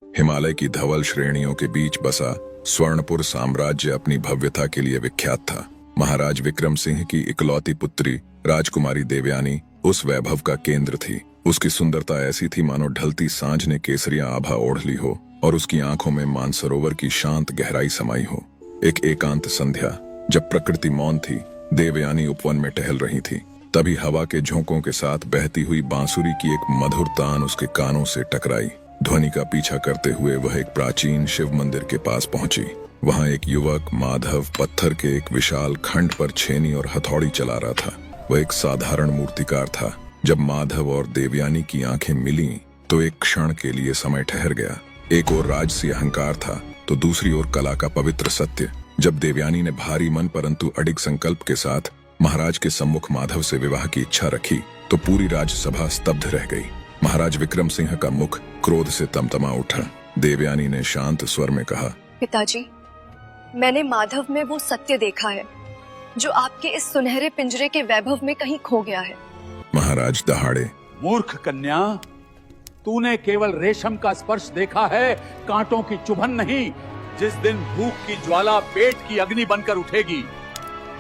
हिमालय की धवल श्रेणियों के बीच बसा स्वर्णपुर साम्राज्य अपनी भव्यता के लिए विख्यात था। महाराज विक्रम सिंह की इकलौती पुत्री राजकुमारी देवयानी उस वैभव का केंद्र थी। उसकी सुंदरता ऐसी थी मानो ढलती सांझ ने केसरिया आभा ओढ़ ली हो और उसकी आंखों में मानसरोवर की शांत गहराई समाई हो। एक एकांत संध्या जब प्रकृति मौन थी, देवयानी उपवन में टहल रही थी। तभी हवा के झोंकों के साथ बहती हुई बांसुरी की एक मधुर तान उसके कानों से टकराई। ध्वनि का पीछा करते हुए वह एक प्राचीन शिव मंदिर के पास पहुंची। वहां एक युवक माधव पत्थर के एक विशाल खंड पर छेनी और हथौड़ी चला रहा था। वह एक साधारण मूर्तिकार था। जब माधव और देवयानी की आंखें मिली तो एक क्षण के लिए समय ठहर गया। एक ओर राजसी अहंकार था तो दूसरी ओर कला का पवित्र सत्य। जब देवयानी ने भारी मन परंतु अडिग संकल्प के साथ महाराज के सम्मुख माधव से विवाह की इच्छा रखी तो पूरी राजसभा स्तब्ध रह गई। महाराज विक्रम सिंह का मुख क्रोध से तमतमा उठा। देवयानी ने शांत स्वर में कहा, पिताजी, मैंने माधव में वो सत्य देखा है जो आपके इस सुनहरे पिंजरे के वैभव में कहीं खो गया है। महाराज दहाड़े, मूर्ख कन्या, तूने केवल रेशम का स्पर्श देखा है, कांटों की चुभन नहीं। जिस दिन भूख की ज्वाला पेट की अग्नि बनकर उठेगी,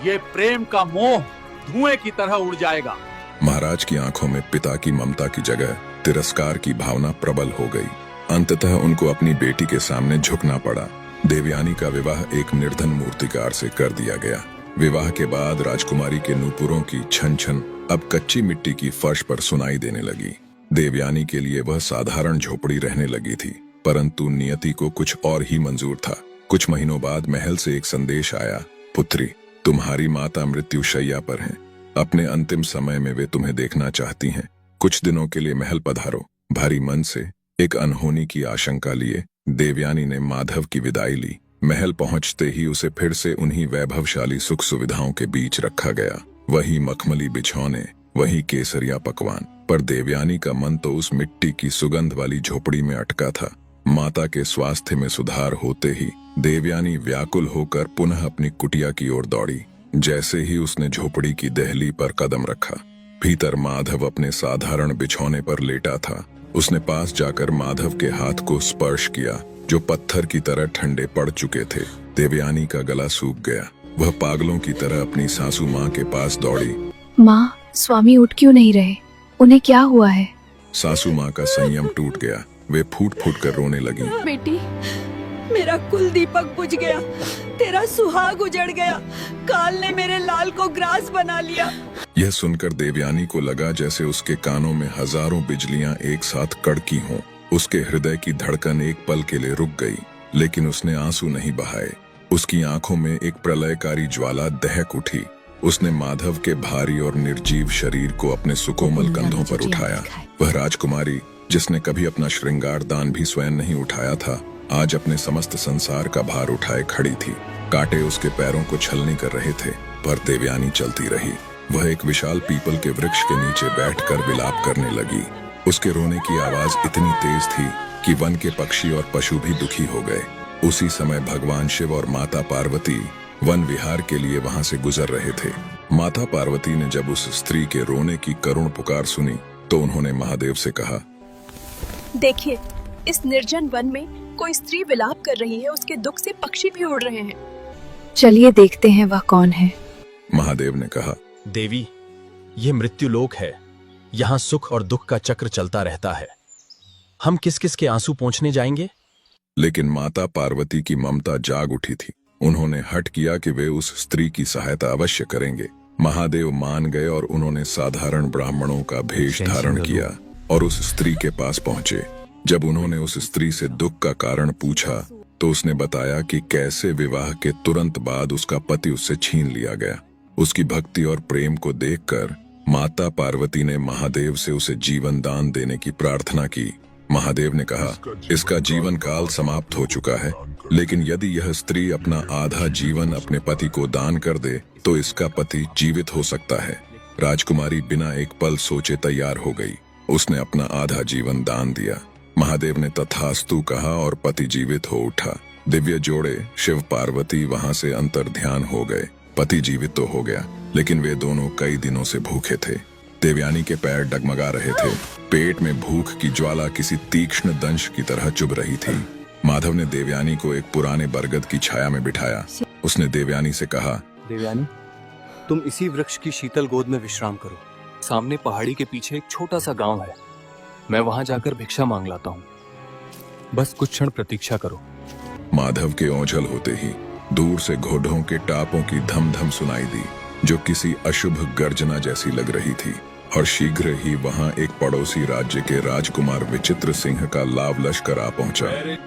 ये प्रेम का मोह धुएं की तरह उड़ जाएगा। महाराज की आंखों में पिता की ममता की जगह तिरस्कार की भावना प्रबल हो गई। अंततः उनको अपनी बेटी के सामने झुकना पड़ा। देवयानी का विवाह एक निर्धन मूर्तिकार से कर दिया गया। विवाह के बाद राजकुमारी के नूपुरों की छन छन अब कच्ची मिट्टी की फर्श पर सुनाई देने लगी। देवयानी के लिए वह साधारण झोपड़ी रहने लगी थी, परंतु नियति को कुछ और ही मंजूर था। कुछ महीनों बाद महल से एक संदेश आया, पुत्री, तुम्हारी माता मृत्युशैया पर हैं। अपने अंतिम समय में वे तुम्हें देखना चाहती हैं। कुछ दिनों के लिए महल पधारो। भारी मन से एक अनहोनी की आशंका लिए देवयानी ने माधव की विदाई ली। महल पहुंचते ही उसे फिर से उन्हीं वैभवशाली सुख सुविधाओं के बीच रखा गया। वही मखमली बिछौने, वही केसरिया पकवान, पर देवयानी का मन तो उस मिट्टी की सुगंध वाली झोपड़ी में अटका था। माता के स्वास्थ्य में सुधार होते ही देवयानी व्याकुल होकर पुनः अपनी कुटिया की ओर दौड़ी। जैसे ही उसने झोपड़ी की देहली पर कदम रखा, भीतर माधव अपने साधारण बिछौने पर लेटा था। उसने पास जाकर माधव के हाथ को स्पर्श किया जो पत्थर की तरह ठंडे पड़ चुके थे। देवयानी का गला सूख गया। वह पागलों की तरह अपनी सासू माँ के पास दौड़ी। माँ, स्वामी उठ क्यों नहीं रहे? उन्हें क्या हुआ है? सासू माँ का संयम टूट गया। वे फूट फूट कर रोने लगी। बेटी, मेरा कुल दीपक बुझ गया, तेरा सुहाग उजड़ गया, काल ने मेरे लाल को ग्रास बना लिया। यह सुनकर देवयानी को लगा जैसे उसके कानों में हजारों बिजलियां एक साथ कड़की हों। उसके हृदय की धड़कन एक पल के लिए रुक गई, लेकिन उसने आंसू नहीं बहाए। उसकी आंखों में एक प्रलयकारी ज्वाला दहक उठी। उसने माधव के भारी और निर्जीव शरीर को अपने सुकोमल कंधों पर उठाया। वह राजकुमारी जिसने कभी अपना श्रृंगार दान भी स्वयं नहीं उठाया था, आज अपने समस्त संसार का भार उठाए खड़ी थी। कांटे उसके पैरों को छलनी कर रहे थे, पर देवयानी चलती रही। वह एक विशाल पीपल के वृक्ष के नीचे बैठकर विलाप करने लगी। उसके रोने की आवाज इतनी तेज थी कि वन के पक्षी और पशु भी दुखी हो गए। उसी समय भगवान शिव और माता पार्वती वन विहार के लिए वहां से गुजर रहे थे। माता पार्वती ने जब उस स्त्री के रोने की करुण पुकार सुनी तो उन्होंने महादेव से कहा, देखिए, इस निर्जन वन में कोई स्त्री विलाप कर रही है, उसके दुख से पक्षी भी उड़ रहे हैं। चलिए देखते हैं वह कौन है। महादेव ने कहा, देवी, ये मृत्युलोक है। यहाँ सुख और दुख का चक्र चलता रहता है। हम किस किस के आंसू पोंछने जाएंगे? लेकिन माता पार्वती की ममता जाग उठी थी। उन्होंने हठ किया कि वे उस स्त्री की सहायता अवश्य करेंगे। महादेव मान गए और उन्होंने साधारण ब्राह्मणों का भेष धारण किया और उस स्त्री के पास पहुंचे। जब उन्होंने उस स्त्री से दुख का कारण पूछा तो उसने बताया कि कैसे विवाह के तुरंत बाद उसका पति उससे छीन लिया गया। उसकी भक्ति और प्रेम को देखकर माता पार्वती ने महादेव से उसे जीवन दान देने की प्रार्थना की। महादेव ने कहा, इसका जीवन काल समाप्त हो चुका है, लेकिन यदि यह स्त्री अपना आधा जीवन अपने पति को दान कर दे तो इसका पति जीवित हो सकता है। राजकुमारी बिना एक पल सोचे तैयार हो गई। उसने अपना आधा जीवन दान दिया। महादेव ने तथास्तु कहा और पति जीवित हो उठा। दिव्य जोड़े शिव पार्वती वहां से अंतर ध्यान हो गए। पति जीवित तो हो गया, लेकिन वे दोनों कई दिनों से भूखे थे। देवयानी के पैर डगमगा रहे थे। पेट में भूख की ज्वाला किसी तीक्ष्ण दंश की तरह चुभ रही थी। माधव ने देवयानी को एक पुराने बरगद की छाया में बिठाया। उसने देवयानी से कहा, देवयानी, तुम इसी वृक्ष की शीतल गोद में विश्राम करो। सामने पहाड़ी के पीछे एक छोटा सा गांव है, मैं वहां जाकर भिक्षा मांग लाता हूँ। बस कुछ क्षण प्रतीक्षा करो। माधव के ओझल होते ही दूर से घोड़ों के टापों की धम धम सुनाई दी, जो किसी अशुभ गर्जना जैसी लग रही थी। और शीघ्र ही वहां एक पड़ोसी राज्य के राजकुमार विचित्र सिंह का लाव लश्कर आ पहुंचा।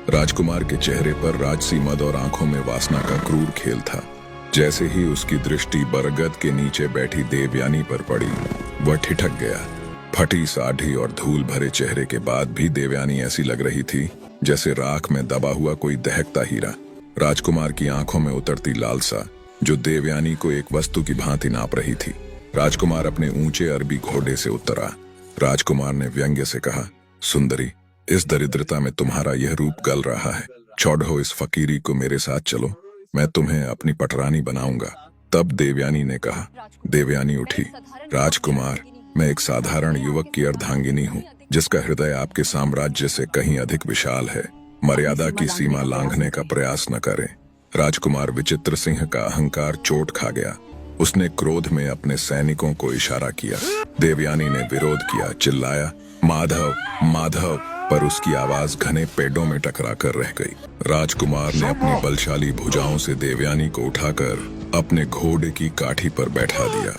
राजकुमार के चेहरे पर राजसी मद और आंखों में वासना का क्रूर खेल था। जैसे ही उसकी दृष्टि बरगद के नीचे बैठी देवयानी पर पड़ी, वह ठिठक गया। फटी साढ़ी और धूल भरे चेहरे के बाद भी देवयानी ऐसी लग रही थी जैसे राख में दबा हुआ कोई दहकता हीरा। राजकुमार की आंखों में उतरती लालसा जो देवयानी को एक वस्तु की भांति नाप रही थी। राजकुमार अपने ऊंचे अरबी घोड़े से उतरा। राजकुमार ने व्यंग्य से कहा, सुंदरी, इस दरिद्रता में तुम्हारा यह रूप गल रहा है। छोड़ो इस फकीरी को, मेरे साथ चलो, मैं तुम्हें अपनी पटरानी बनाऊंगा। तब देवयानी ने कहा। देवयानी उठी, राजकुमार, मैं एक साधारण युवक की अर्धांगिनी हूँ, जिसका हृदय आपके साम्राज्य से कहीं अधिक विशाल है। मर्यादा की सीमा लांघने का प्रयास न करें। राजकुमार विचित्र सिंह का अहंकार चोट खा गया। उसने क्रोध में अपने सैनिकों को इशारा किया। देवयानी ने विरोध किया, चिल्लाया, माधव, माधव, पर उसकी आवाज घने पेड़ों में टकरा कर रह गई। राजकुमार ने अपनी बलशाली भुजाओं से देवयानी को उठाकर अपने घोड़े की काठी पर बैठा दिया।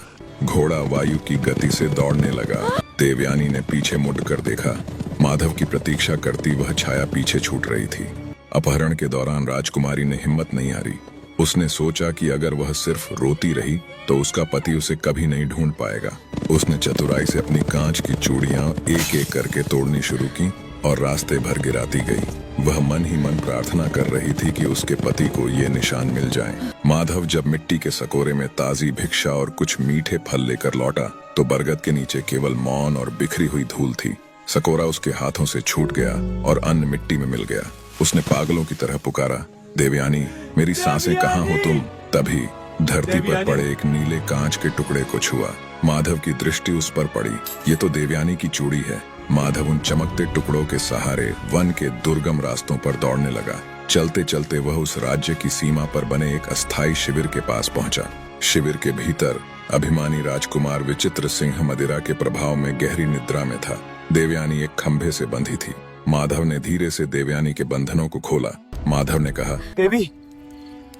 घोड़ा वायु की गति से दौड़ने लगा। देवयानी ने पीछे मुड़कर देखा। माधव की प्रतीक्षा करती वह छाया पीछे छूट रही थी। अपहरण के दौरान राजकुमारी ने हिम्मत नहीं हारी। उसने सोचा कि अगर वह सिर्फ रोती रही तो उसका पति उसे कभी नहीं ढूंढ पाएगा। उसने चतुराई से अपनी कांच की चूड़ियां एक एक करके तोड़नी शुरू की और रास्ते भर गिराती गई। वह मन ही मन प्रार्थना कर रही थी कि उसके पति को ये निशान मिल जाए। माधव जब मिट्टी के सकोरे में ताजी भिक्षा और कुछ मीठे फल लेकर लौटा तो बरगद के नीचे केवल मौन और बिखरी हुई धूल थी। सकोरा उसके हाथों से छूट गया और अन्न मिट्टी में मिल गया। उसने पागलों की तरह पुकारा, देवयानी, मेरी सांसें कहाँ हो तुम? तभी धरती पर पड़े एक नीले कांच के टुकड़े को छुआ। माधव की दृष्टि उस पर पड़ी। ये तो देवयानी की चूड़ी है। माधव उन चमकते टुकड़ों के सहारे वन के दुर्गम रास्तों पर दौड़ने लगा। चलते चलते वह उस राज्य की सीमा पर बने एक अस्थायी शिविर के पास पहुंचा। शिविर के भीतर अभिमानी राजकुमार विचित्र सिंह मदिरा के प्रभाव में गहरी निद्रा में था। देवयानी एक खंभे से बंधी थी। माधव ने धीरे से देवयानी के बंधनों को खोला। माधव ने कहा, देवी,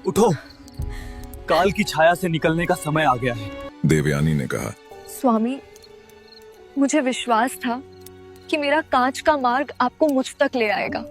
उठो, काल की छाया से निकलने का समय आ गया है। देवयानी ने कहा, स्वामी, मुझे विश्वास था कि मेरा कांच का मार्ग आपको मुझ तक ले आएगा।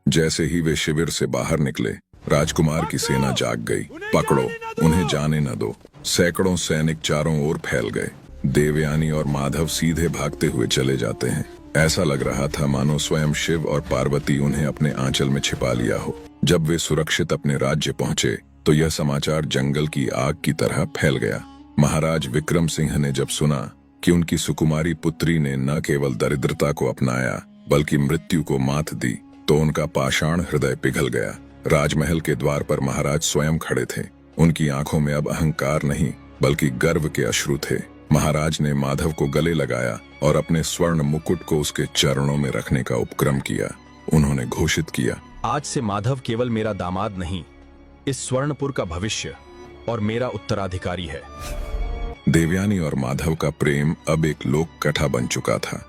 जैसे ही वे शिविर से बाहर निकले, राजकुमार की सेना जाग गई। पकड़ो, उन्हें जाने न दो। सैकड़ों सैनिक चारों ओर फैल गए। देवयानी और माधव सीधे भागते हुए चले जाते हैं। ऐसा लग रहा था मानो स्वयं शिव और पार्वती उन्हें अपने आंचल में छिपा लिया हो। जब वे सुरक्षित अपने राज्य पहुंचे तो यह समाचार जंगल की आग की तरह फैल गया। महाराज विक्रम सिंह ने जब सुना कि उनकी सुकुमारी पुत्री ने न केवल दरिद्रता को अपनाया बल्कि मृत्यु को मात दी, तो उनका पाषाण हृदय पिघल गया। राजमहल के द्वार पर महाराज स्वयं खड़े थे। उनकी आंखों में अब अहंकार नहीं बल्कि गर्व के अश्रु थे। महाराज ने माधव को गले लगाया और अपने स्वर्ण मुकुट को उसके चरणों में रखने का उपक्रम किया। उन्होंने घोषित किया, आज से माधव केवल मेरा दामाद नहीं, इस स्वर्णपुर का भविष्य और मेरा उत्तराधिकारी है। देवयानी और माधव का प्रेम अब एक लोक कथा बन चुका था।